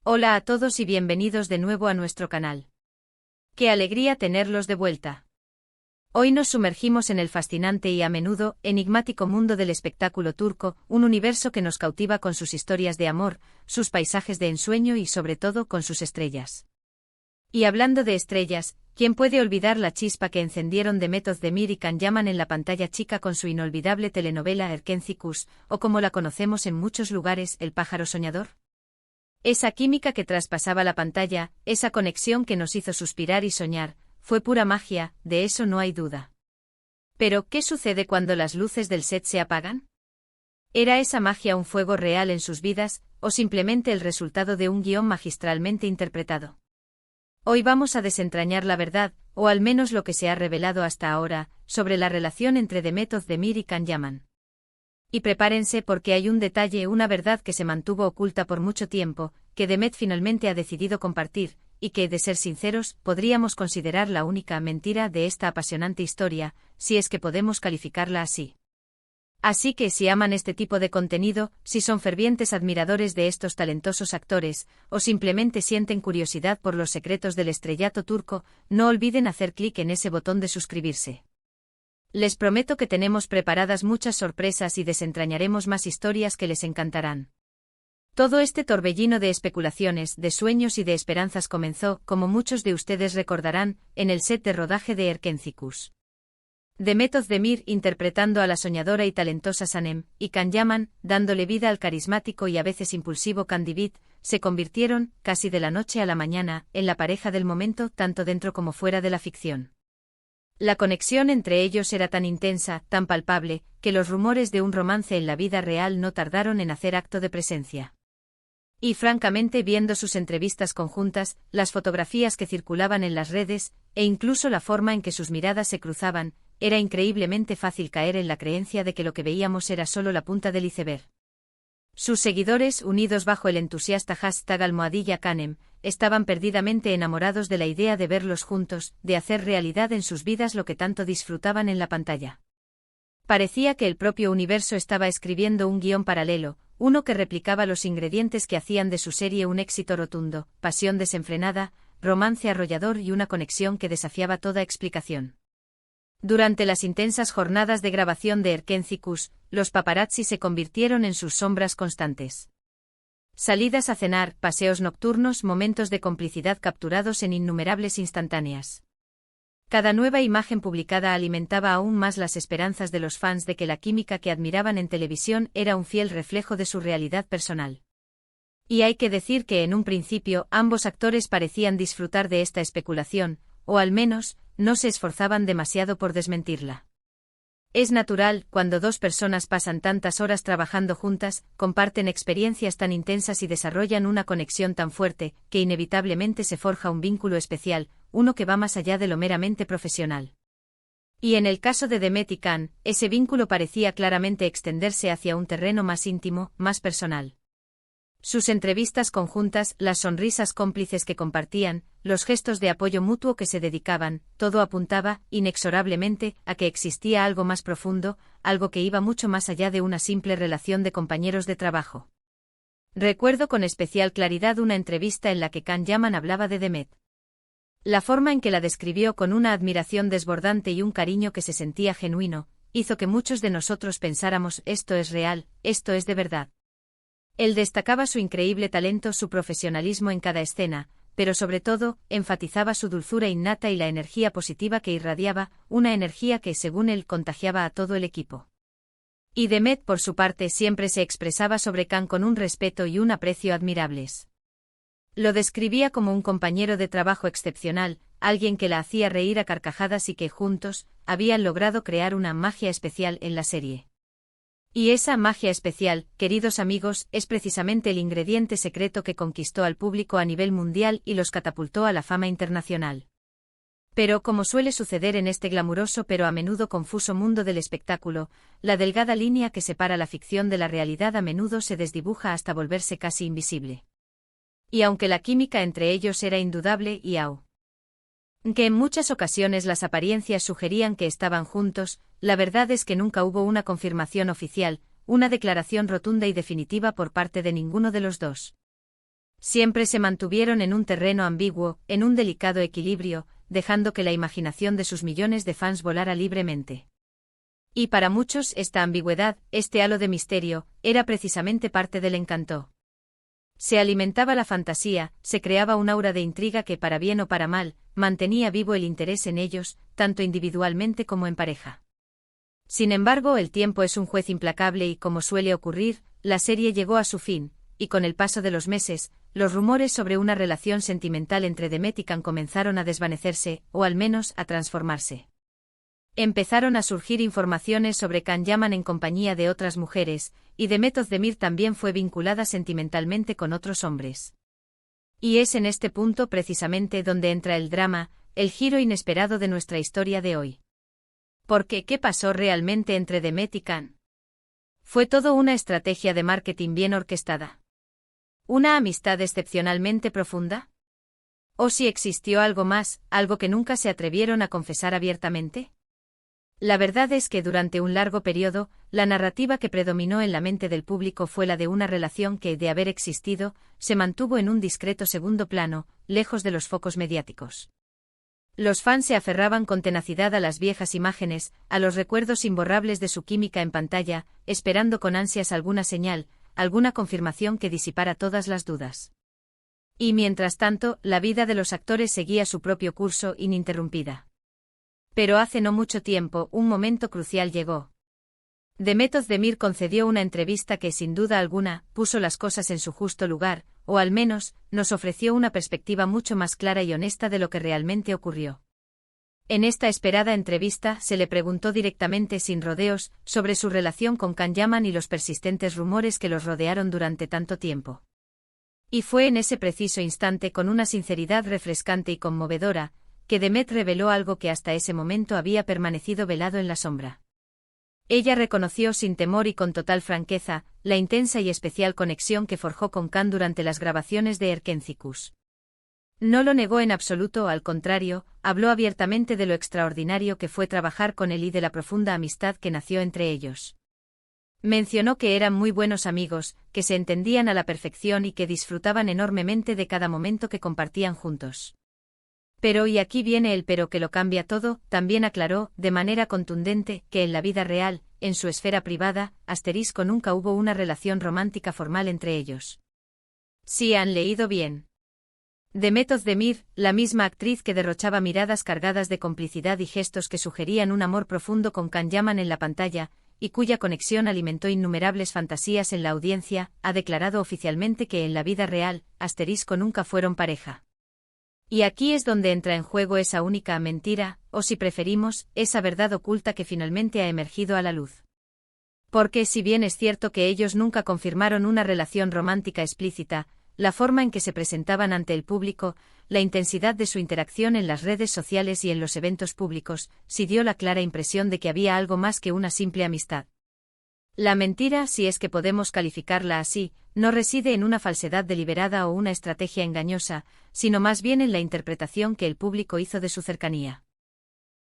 Hola a todos y bienvenidos de nuevo a nuestro canal. ¡Qué alegría tenerlos de vuelta! Hoy nos sumergimos en el fascinante y a menudo enigmático mundo del espectáculo turco, un universo que nos cautiva con sus historias de amor, sus paisajes de ensueño y sobre todo con sus estrellas. Y hablando de estrellas, ¿quién puede olvidar la chispa que encendieron Demet Özdemir y Can Yaman en la pantalla chica con su inolvidable telenovela Erkenci, o como la conocemos en muchos lugares, El pájaro soñador? Esa química que traspasaba la pantalla, esa conexión que nos hizo suspirar y soñar, fue pura magia, de eso no hay duda. Pero, ¿qué sucede cuando las luces del set se apagan? ¿Era esa magia un fuego real en sus vidas, o simplemente el resultado de un guión magistralmente interpretado? Hoy vamos a desentrañar la verdad, o al menos lo que se ha revelado hasta ahora, sobre la relación entre Demet Özdemir y Can Yaman. Y prepárense porque hay un detalle, una verdad que se mantuvo oculta por mucho tiempo, que Demet finalmente ha decidido compartir, y que, de ser sinceros, podríamos considerar la única mentira de esta apasionante historia, si es que podemos calificarla así. Así que si aman este tipo de contenido, si son fervientes admiradores de estos talentosos actores, o simplemente sienten curiosidad por los secretos del estrellato turco, no olviden hacer clic en ese botón de suscribirse. Les prometo que tenemos preparadas muchas sorpresas y desentrañaremos más historias que les encantarán. Todo este torbellino de especulaciones, de sueños y de esperanzas comenzó, como muchos de ustedes recordarán, en el set de rodaje de Erkenci. Demet Özdemir interpretando a la soñadora y talentosa Sanem, y Can Yaman, dándole vida al carismático y a veces impulsivo Kandibit, se convirtieron, casi de la noche a la mañana, en la pareja del momento tanto dentro como fuera de la ficción. La conexión entre ellos era tan intensa, tan palpable, que los rumores de un romance en la vida real no tardaron en hacer acto de presencia. Y francamente, viendo sus entrevistas conjuntas, las fotografías que circulaban en las redes, e incluso la forma en que sus miradas se cruzaban, era increíblemente fácil caer en la creencia de que lo que veíamos era solo la punta del iceberg. Sus seguidores, unidos bajo el entusiasta hashtag #Canem, estaban perdidamente enamorados de la idea de verlos juntos, de hacer realidad en sus vidas lo que tanto disfrutaban en la pantalla. Parecía que el propio universo estaba escribiendo un guión paralelo, uno que replicaba los ingredientes que hacían de su serie un éxito rotundo: pasión desenfrenada, romance arrollador y una conexión que desafiaba toda explicación. Durante las intensas jornadas de grabación de Erkenci, los paparazzi se convirtieron en sus sombras constantes. Salidas a cenar, paseos nocturnos, momentos de complicidad capturados en innumerables instantáneas. Cada nueva imagen publicada alimentaba aún más las esperanzas de los fans de que la química que admiraban en televisión era un fiel reflejo de su realidad personal. Y hay que decir que en un principio ambos actores parecían disfrutar de esta especulación, o al menos, no se esforzaban demasiado por desmentirla. Es natural, cuando dos personas pasan tantas horas trabajando juntas, comparten experiencias tan intensas y desarrollan una conexión tan fuerte, que inevitablemente se forja un vínculo especial, uno que va más allá de lo meramente profesional. Y en el caso de Demet y Can, ese vínculo parecía claramente extenderse hacia un terreno más íntimo, más personal. Sus entrevistas conjuntas, las sonrisas cómplices que compartían, los gestos de apoyo mutuo que se dedicaban, todo apuntaba, inexorablemente, a que existía algo más profundo, algo que iba mucho más allá de una simple relación de compañeros de trabajo. Recuerdo con especial claridad una entrevista en la que Can Yaman hablaba de Demet. La forma en que la describió, con una admiración desbordante y un cariño que se sentía genuino, hizo que muchos de nosotros pensáramos: esto es real, esto es de verdad. Él destacaba su increíble talento, su profesionalismo en cada escena, pero sobre todo, enfatizaba su dulzura innata y la energía positiva que irradiaba, una energía que, según él, contagiaba a todo el equipo. Y Demet, por su parte, siempre se expresaba sobre Can con un respeto y un aprecio admirables. Lo describía como un compañero de trabajo excepcional, alguien que la hacía reír a carcajadas y que, juntos, habían logrado crear una magia especial en la serie. Y esa magia especial, queridos amigos, es precisamente el ingrediente secreto que conquistó al público a nivel mundial y los catapultó a la fama internacional. Pero, como suele suceder en este glamuroso pero a menudo confuso mundo del espectáculo, la delgada línea que separa la ficción de la realidad a menudo se desdibuja hasta volverse casi invisible. Y aunque la química entre ellos era indudable y que en muchas ocasiones las apariencias sugerían que estaban juntos, la verdad es que nunca hubo una confirmación oficial, una declaración rotunda y definitiva por parte de ninguno de los dos. Siempre se mantuvieron en un terreno ambiguo, en un delicado equilibrio, dejando que la imaginación de sus millones de fans volara libremente. Y para muchos esta ambigüedad, este halo de misterio, era precisamente parte del encanto. Se alimentaba la fantasía, se creaba un aura de intriga que, para bien o para mal, mantenía vivo el interés en ellos, tanto individualmente como en pareja. Sin embargo, el tiempo es un juez implacable y, como suele ocurrir, la serie llegó a su fin, y con el paso de los meses, los rumores sobre una relación sentimental entre Demet y Can comenzaron a desvanecerse, o al menos a transformarse. Empezaron a surgir informaciones sobre Can Yaman en compañía de otras mujeres, y Demet Özdemir también fue vinculada sentimentalmente con otros hombres. Y es en este punto precisamente donde entra el drama, el giro inesperado de nuestra historia de hoy. Porque, ¿qué pasó realmente entre Demet y Can? ¿Fue todo una estrategia de marketing bien orquestada? ¿Una amistad excepcionalmente profunda? ¿O si existió algo más, algo que nunca se atrevieron a confesar abiertamente? La verdad es que durante un largo periodo, la narrativa que predominó en la mente del público fue la de una relación que, de haber existido, se mantuvo en un discreto segundo plano, lejos de los focos mediáticos. Los fans se aferraban con tenacidad a las viejas imágenes, a los recuerdos imborrables de su química en pantalla, esperando con ansias alguna señal, alguna confirmación que disipara todas las dudas. Y mientras tanto, la vida de los actores seguía su propio curso ininterrumpida. Pero hace no mucho tiempo, un momento crucial llegó. Demet Özdemir concedió una entrevista que, sin duda alguna, puso las cosas en su justo lugar, o al menos, nos ofreció una perspectiva mucho más clara y honesta de lo que realmente ocurrió. En esta esperada entrevista se le preguntó directamente sin rodeos sobre su relación con Can Yaman y los persistentes rumores que los rodearon durante tanto tiempo. Y fue en ese preciso instante, con una sinceridad refrescante y conmovedora, que Demet reveló algo que hasta ese momento había permanecido velado en la sombra. Ella reconoció sin temor y con total franqueza la intensa y especial conexión que forjó con Can durante las grabaciones de Erkencikus. No lo negó en absoluto, al contrario, habló abiertamente de lo extraordinario que fue trabajar con él y de la profunda amistad que nació entre ellos. Mencionó que eran muy buenos amigos, que se entendían a la perfección y que disfrutaban enormemente de cada momento que compartían juntos. Pero, y aquí viene el pero que lo cambia todo, también aclaró, de manera contundente, que en la vida real, en su esfera privada, nunca hubo una relación romántica formal entre ellos. ¿Sí han leído bien? Demet Özdemir, la misma actriz que derrochaba miradas cargadas de complicidad y gestos que sugerían un amor profundo con Can Yaman en la pantalla, y cuya conexión alimentó innumerables fantasías en la audiencia, ha declarado oficialmente que en la vida real, nunca fueron pareja. Y aquí es donde entra en juego esa única mentira, o si preferimos, esa verdad oculta que finalmente ha emergido a la luz. Porque si bien es cierto que ellos nunca confirmaron una relación romántica explícita, la forma en que se presentaban ante el público, la intensidad de su interacción en las redes sociales y en los eventos públicos, sí dio la clara impresión de que había algo más que una simple amistad. La mentira, si es que podemos calificarla así, no reside en una falsedad deliberada o una estrategia engañosa, sino más bien en la interpretación que el público hizo de su cercanía.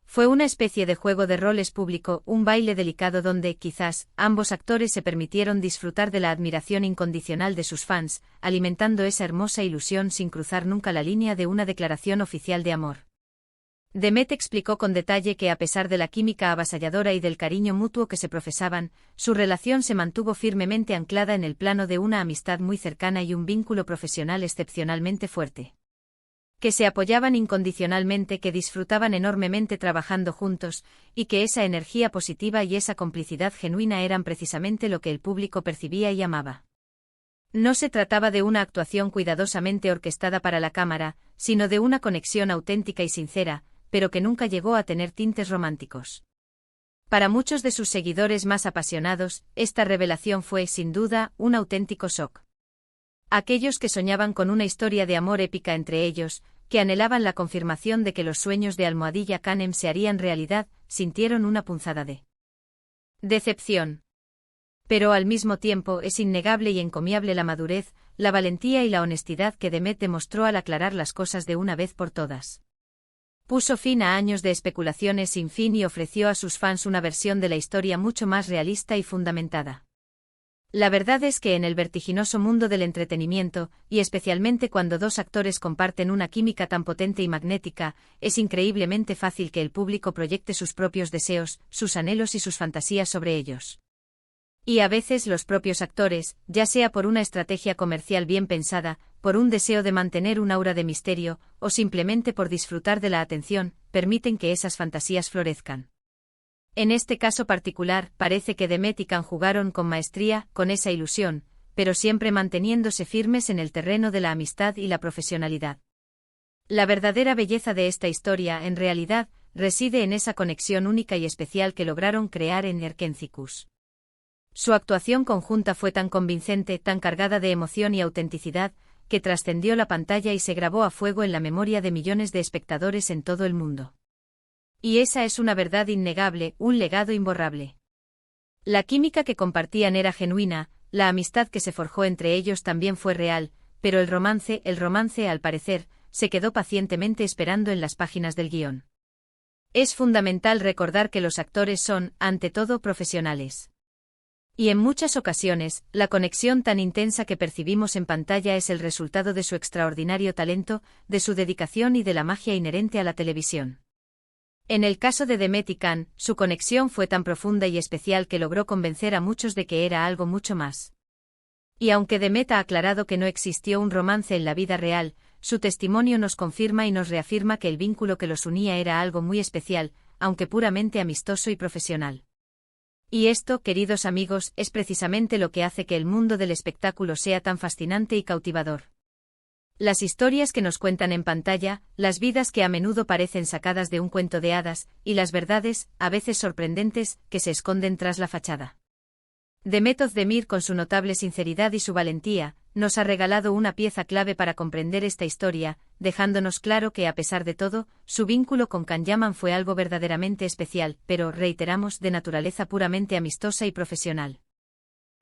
Fue una especie de juego de roles público, un baile delicado donde, quizás, ambos actores se permitieron disfrutar de la admiración incondicional de sus fans, alimentando esa hermosa ilusión sin cruzar nunca la línea de una declaración oficial de amor. Demet explicó con detalle que a pesar de la química avasalladora y del cariño mutuo que se profesaban, su relación se mantuvo firmemente anclada en el plano de una amistad muy cercana y un vínculo profesional excepcionalmente fuerte. Que se apoyaban incondicionalmente, que disfrutaban enormemente trabajando juntos, y que esa energía positiva y esa complicidad genuina eran precisamente lo que el público percibía y amaba. No se trataba de una actuación cuidadosamente orquestada para la cámara, sino de una conexión auténtica y sincera, pero que nunca llegó a tener tintes románticos. Para muchos de sus seguidores más apasionados, esta revelación fue, sin duda, un auténtico shock. Aquellos que soñaban con una historia de amor épica entre ellos, que anhelaban la confirmación de que los sueños de Almohadilla Canem se harían realidad, sintieron una punzada de decepción. Pero al mismo tiempo es innegable y encomiable la madurez, la valentía y la honestidad que Demet demostró al aclarar las cosas de una vez por todas. Puso fin a años de especulaciones sin fin y ofreció a sus fans una versión de la historia mucho más realista y fundamentada. La verdad es que en el vertiginoso mundo del entretenimiento, y especialmente cuando dos actores comparten una química tan potente y magnética, es increíblemente fácil que el público proyecte sus propios deseos, sus anhelos y sus fantasías sobre ellos. Y a veces los propios actores, ya sea por una estrategia comercial bien pensada, por un deseo de mantener un aura de misterio, o simplemente por disfrutar de la atención, permiten que esas fantasías florezcan. En este caso particular, parece que Demet y Can jugaron con maestría, con esa ilusión, pero siempre manteniéndose firmes en el terreno de la amistad y la profesionalidad. La verdadera belleza de esta historia, en realidad, reside en esa conexión única y especial que lograron crear en Erkencicus. Su actuación conjunta fue tan convincente, tan cargada de emoción y autenticidad, que trascendió la pantalla y se grabó a fuego en la memoria de millones de espectadores en todo el mundo. Y esa es una verdad innegable, un legado imborrable. La química que compartían era genuina, la amistad que se forjó entre ellos también fue real, pero el romance, al parecer, se quedó pacientemente esperando en las páginas del guión. Es fundamental recordar que los actores son, ante todo, profesionales. Y en muchas ocasiones, la conexión tan intensa que percibimos en pantalla es el resultado de su extraordinario talento, de su dedicación y de la magia inherente a la televisión. En el caso de Demet y Can, su conexión fue tan profunda y especial que logró convencer a muchos de que era algo mucho más. Y aunque Demet ha aclarado que no existió un romance en la vida real, su testimonio nos confirma y nos reafirma que el vínculo que los unía era algo muy especial, aunque puramente amistoso y profesional. Y esto, queridos amigos, es precisamente lo que hace que el mundo del espectáculo sea tan fascinante y cautivador. Las historias que nos cuentan en pantalla, las vidas que a menudo parecen sacadas de un cuento de hadas, y las verdades, a veces sorprendentes, que se esconden tras la fachada. Demet Özdemir, con su notable sinceridad y su valentía, nos ha regalado una pieza clave para comprender esta historia, dejándonos claro que a pesar de todo, su vínculo con Can Yaman fue algo verdaderamente especial, pero, reiteramos, de naturaleza puramente amistosa y profesional.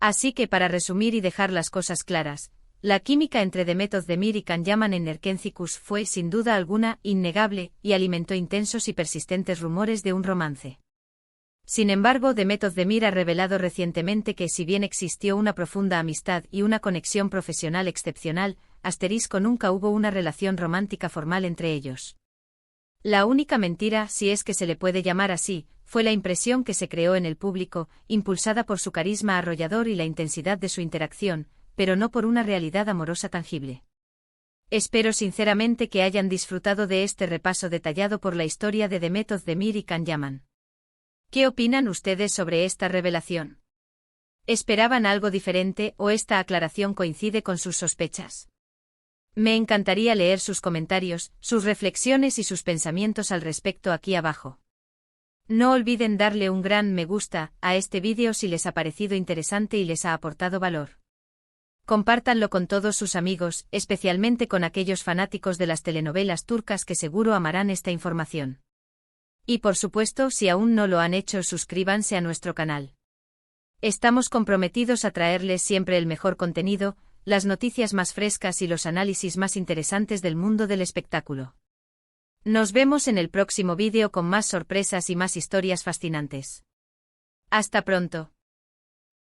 Así que para resumir y dejar las cosas claras, la química entre Demet Özdemir y Can Yaman en Erkencicus fue, sin duda alguna, innegable, y alimentó intensos y persistentes rumores de un romance. Sin embargo, Demet Özdemir ha revelado recientemente que si bien existió una profunda amistad y una conexión profesional excepcional, nunca hubo una relación romántica formal entre ellos. La única mentira, si es que se le puede llamar así, fue la impresión que se creó en el público, impulsada por su carisma arrollador y la intensidad de su interacción, pero no por una realidad amorosa tangible. Espero sinceramente que hayan disfrutado de este repaso detallado por la historia de Demet Özdemir y Can Yaman. ¿Qué opinan ustedes sobre esta revelación? ¿Esperaban algo diferente o esta aclaración coincide con sus sospechas? Me encantaría leer sus comentarios, sus reflexiones y sus pensamientos al respecto aquí abajo. No olviden darle un gran me gusta a este vídeo si les ha parecido interesante y les ha aportado valor. Compártanlo con todos sus amigos, especialmente con aquellos fanáticos de las telenovelas turcas que seguro amarán esta información. Y por supuesto, si aún no lo han hecho, suscríbanse a nuestro canal. Estamos comprometidos a traerles siempre el mejor contenido, las noticias más frescas y los análisis más interesantes del mundo del espectáculo. Nos vemos en el próximo vídeo con más sorpresas y más historias fascinantes. Hasta pronto.